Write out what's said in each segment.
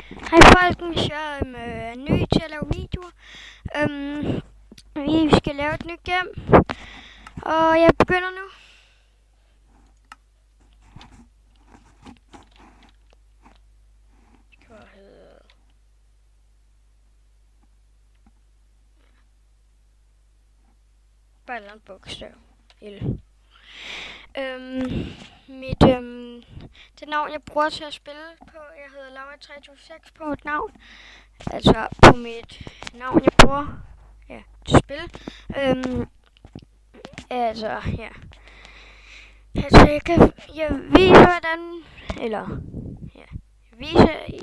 Hej folkens, jeg er ny til at lave videoer. Vi skal lave et nyt game, og jeg begynder nu. Det kan hedde... Bare et eller andet bogstav. L. Det navn jeg bruger til at spille på, jeg hedder Laura326 på mit navn. Altså på mit navn jeg bruger til spil. Jeg vise hvordan,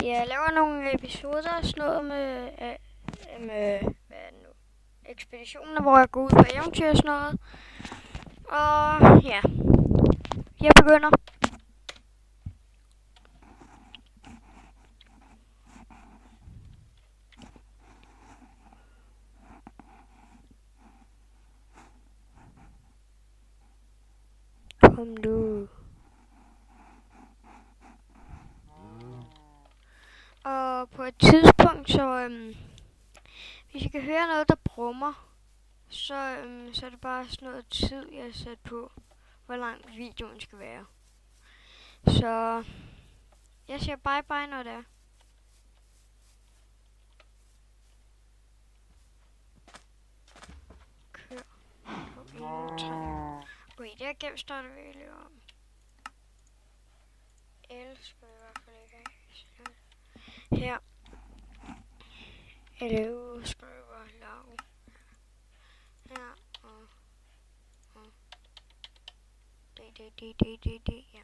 jeg laver nogle episoder og sådan noget med hvad er det nu, ekspeditioner, hvor jeg går ud på eventyr og sådan noget. Og ja, jeg begynder. Kom nu. Og på et tidspunkt, så hvis I kan høre noget, der brummer, så er det bare sådan noget tid, jeg har sat på, hvor lang videoen skal være. Så jeg siger bye bye, når det er. Kør. Okay, det her game starter vi lige om. L skal vi i hvert fald ikke have. Her. Eller skal vi bare lave. Her og det, ja.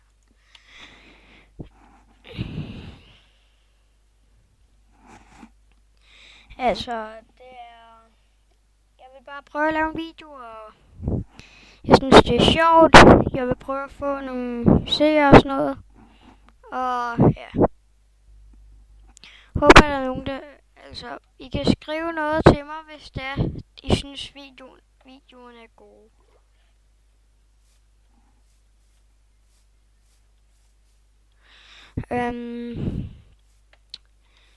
Altså, det er... Jeg vil bare prøve at lave en video, og jeg synes, det er sjovt. Jeg vil prøve at få nogle seere og sådan noget. Og ja. Håber, der er nogen, der... Altså, I kan skrive noget til mig, hvis det er, I synes, videoen er gode.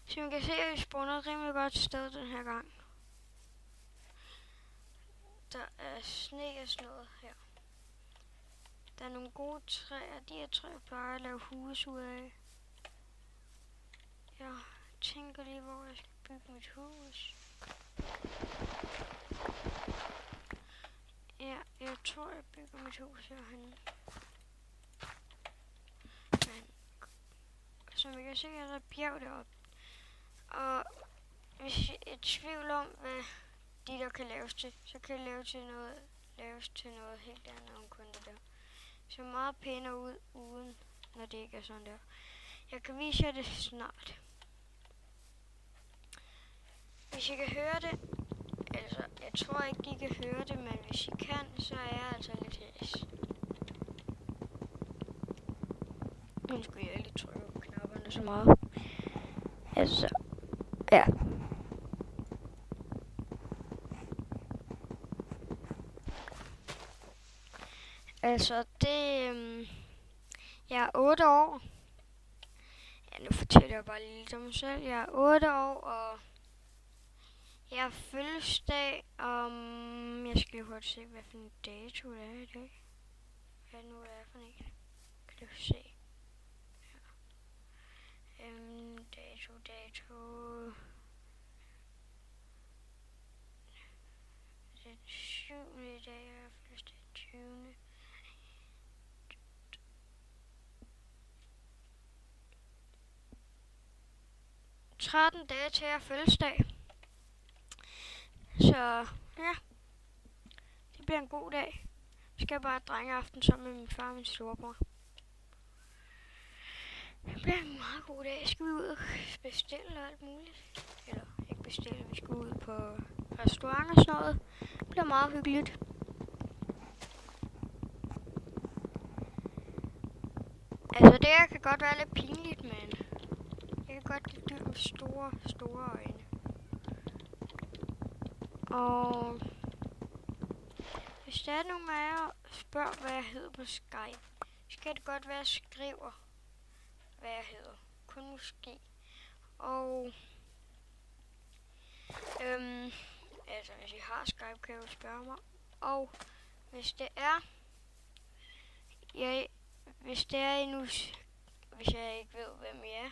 Så man kan se, at vi spawner et rimelig godt sted den her gang. Der er sne og sådan noget her. Der er nogle gode træer. De her træer plejer at lave hus ud af. Jeg tænker lige, hvor jeg skal bygge mit hus. Ja, jeg tror, jeg bygger mit hus herhenne. Men, som I kan se, er der et bjerg deroppe. Og hvis I er i tvivl om, hvad de der kan laves til, så kan det laves til noget helt andet end kun det der. Så meget pænere ud, uden når det ikke er sådan der. Jeg kan vise jer det snart. Hvis I kan høre det, altså jeg tror ikke I kan høre det, men hvis I kan, så er jeg altså lidt hæs. Nu skulle jeg lige trykke på knapperne så meget. Altså, ja. Altså, jeg er 8 år. Ja, nu fortæller jeg bare lidt om mig selv. Jeg er 8 år, og jeg har fødselsdag om... Jeg skal lige hurtigt se, hvad for en dato det er i dag. Hvad nu er for en? Kan du se? Ja. Dato. Den 7. i dag, jeg har fødselsdag 20. 13 dage til jeg har fødselsdag. Så ja, det bliver en god dag. Jeg skal bare drengeaften sammen med min far og min storebror. Det bliver en meget god dag. Skal vi ud og bestille og alt muligt? Eller ikke bestille, vi skal ud på restaurant og sådan noget. Det bliver meget hyggeligt. Altså det her kan godt være lidt pinligt, men jeg kan godt lide dyr med store øjne. Og hvis der er nogen af jer spørger, hvad jeg hedder på Skype, så kan det godt være, at jeg skriver, hvad jeg hedder. Kun måske. Og altså hvis I har Skype, kan I jo spørge mig. Og hvis det er, hvis jeg ikke ved, hvem I er,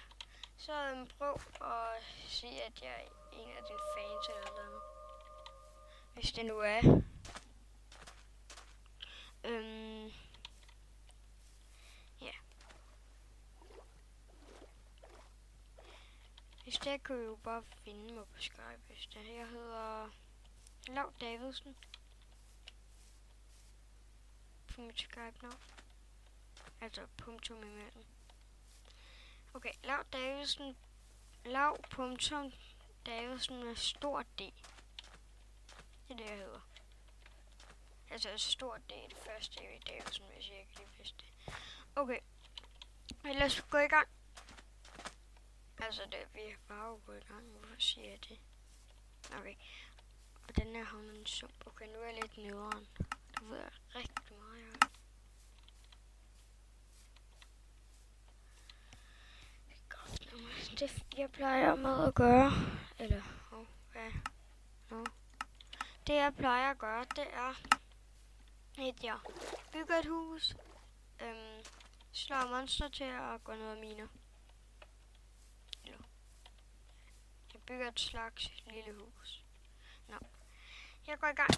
så prøv at sige, at jeg er en af dine fans eller noget. Hvis det nu er. Ja. Hvis det kan I jo bare finde mig på Skype. Hvis det. Jeg hedder Lav Davidsen. På mit Skype-navn. Altså punktum imellem. Okay, Lav Davidsen. Lav.Davidsen med stor D. Det er det, jeg hedder. Altså et stort D, det første i Davidsen, hvis jeg ikke lige vidste det. Okay, lad os gå i gang. Altså, vi er bare gået i gang. Hvorfor siger jeg det? Okay, og den her har man sump. Okay, nu er jeg lidt nederen. Det ved jeg rigtig meget af. Det jeg plejer med at gøre, eller det jeg plejer at gøre, det er, at jeg bygger et hus, slår monster til at gå ned og miner. Jeg bygger et slags lille hus. Nå, jeg går i gang.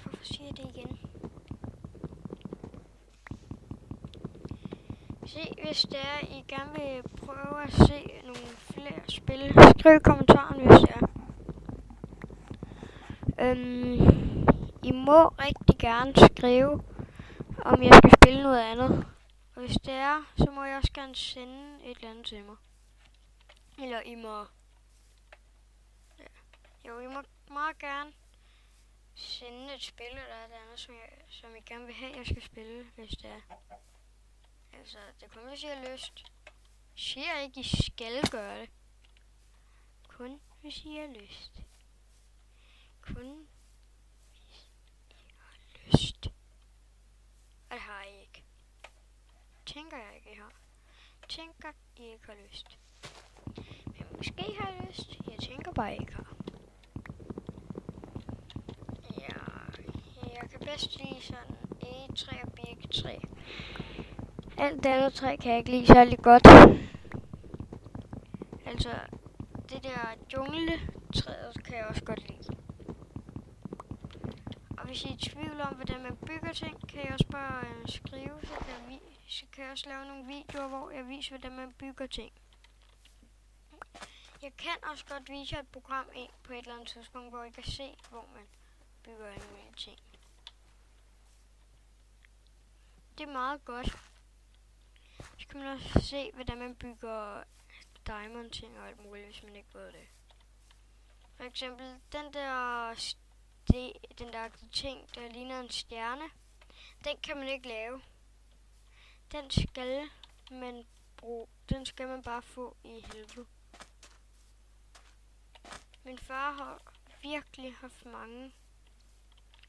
Hvorfor siger jeg det igen? Se, hvis det er, I gerne vil prøve at se nogle flere spil, skriv i kommentaren, hvis det er. I må rigtig gerne skrive, om jeg skal spille noget andet. Og hvis det er, så må jeg også gerne sende et eller andet til mig. Eller I må... Ja. Jo, I må meget gerne sende et spil eller et andet, som I gerne vil have, jeg skal spille, hvis det er. Altså, det kun hvis I har lyst. Jeg siger ikke, I skal gøre det. Kun hvis I har lyst. Kun hvis I har lyst. Og det har I ikke. Tænker jeg ikke, I har. Tænker, I ikke har lyst. Men måske har I lyst. Jeg tænker bare, I ikke har. Ja, jeg kan bedst lide sådan egetræ og birketræ. Alt det andet træ kan jeg ikke lide særlig godt. Altså, det der jungletræet kan jeg også godt lide. Og hvis I er i tvivl om, hvordan man bygger ting, kan jeg også bare skrive, så kan jeg også lave nogle videoer, hvor jeg viser, hvordan man bygger ting. Jeg kan også godt vise et program ind på et eller andet tidspunkt, hvor I kan se, hvor man bygger en mulig ting. Det er meget godt. Så kan man også se, hvordan man bygger diamond ting og alt muligt, hvis man ikke ved det. For eksempel den der ting, der ligner en stjerne, den kan man ikke lave. Den skal man bare få i helvede. Min far har virkelig haft mange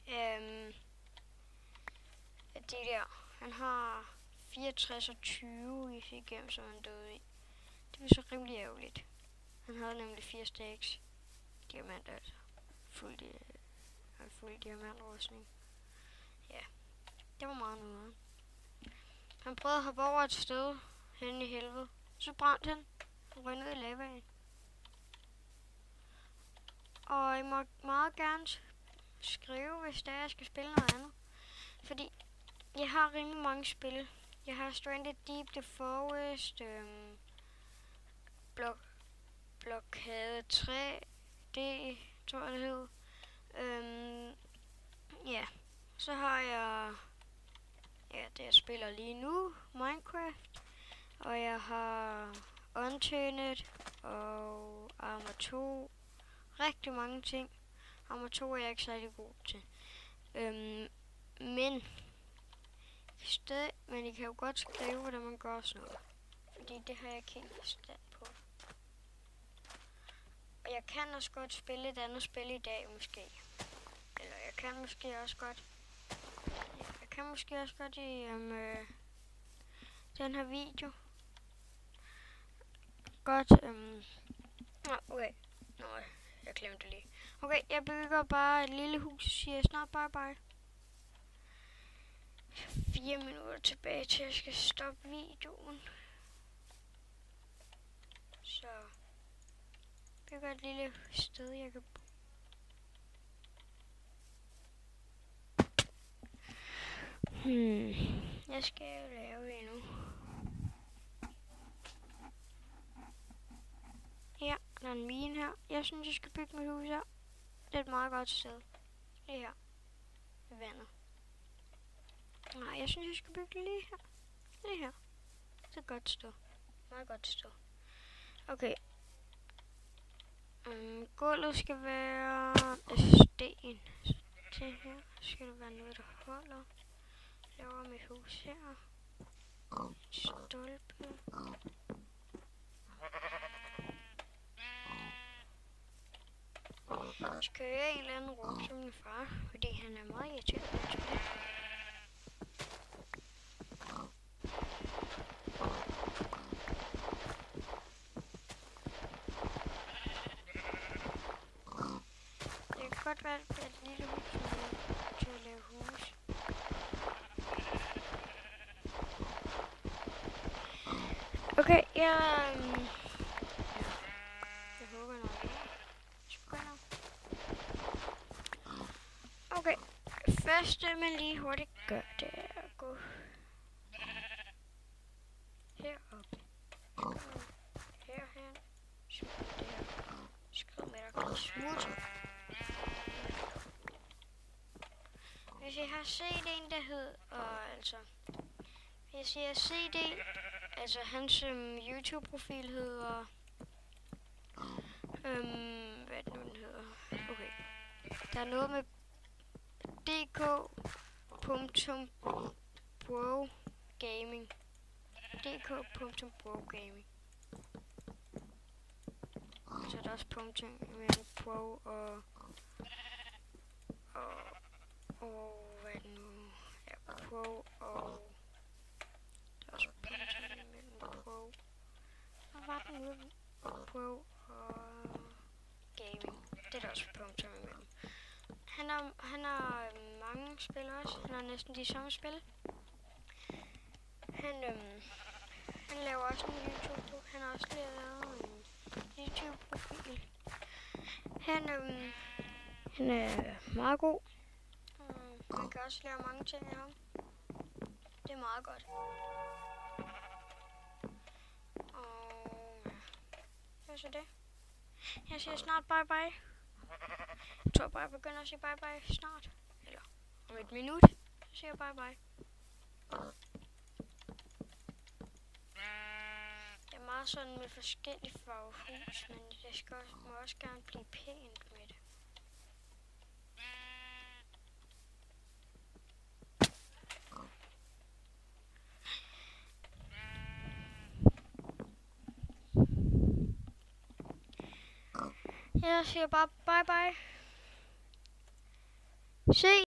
af de der. Han har 64 og 20 i fik hjem, som han døde i. Det var så rimelig ærgerligt. Han havde nemlig 4 stacks diamant, altså. Fuld diamantrustning. Ja, det var meget noget. Han prøvede at hoppe over et sted hen i helvede. Så brændte han. Han røg ned i lavaen. Og I må meget gerne skrive, hvis det er, jeg skal spille noget andet. Fordi jeg har rimelig mange spil. Jeg har Stranded Deep, The Forest, Blokade 3, det tror jeg det hed. Ja, så har jeg det jeg spiller lige nu, Minecraft. Og jeg har Unturned og Arma 2. Rigtig mange ting. Arma 2 er jeg ikke særlig god til. Men I kan jo godt skrive, hvordan man gør sådan noget. Fordi det har jeg ikke helt forstand på. Og jeg kan også godt spille et andet spil i dag, måske. Eller jeg kan måske også godt i den her video godt. Okay. Nå, jeg glemte det lige. Okay, jeg bygger bare et lille hus og siger snart bye bye. 4 minutter tilbage til jeg skal stoppe videoen. Så bygger et lille sted, jeg kan bo. Jeg skal jo lave det nu. Ja, der er en mine her. Jeg synes, jeg skal bygge mit hus her. Det er et meget godt sted. Det her. Ved vandet. Nej, jeg synes, jeg skal bygge det lige her. Lige her. Det er et godt sted. Meget godt sted. Okay. Gulvet skal være sten. Så det her skal der være noget, der holder. Laver mit hus her. Stolpe. Jeg skal høre en eller anden råb som min far, fordi han er meget irriterende. Det kan godt være, at det bliver et lille hus, til at lave hus. Okay, jeg håber nok. Okay, første man lige hurtigt gør, det er at gå herop. Herhen. Smid det her. Skriv med dig. Smut. Hvis I har set en, der hedder, hvis I har set en, altså hans YouTube-profil hedder, hvad det nu den hedder, okay, der er noget med dk.brogaming, dk.brogaming, så er der også punktum mellem pro og hvad er det nu, ja, pro og, der er også punktum mellem pro, hvad var det nu, pro og gaming, det er der også punktum imellem. Han har mange spil også. Han har næsten de samme spil. Han laver også en YouTube. Han har også lavet en YouTube-profil. Han er meget god. Man kan også lave mange ting af ham. Det er meget godt. Og ja, så det. Jeg siger snart bye bye. Jeg tror bare, jeg begynder at sige bye bye snart. Eller om et minut, så siger jeg bye bye. Det er meget sådan med forskellige farver hus, men det må også gerne blive pænt med det. Jeg siger bare bye bye. Se.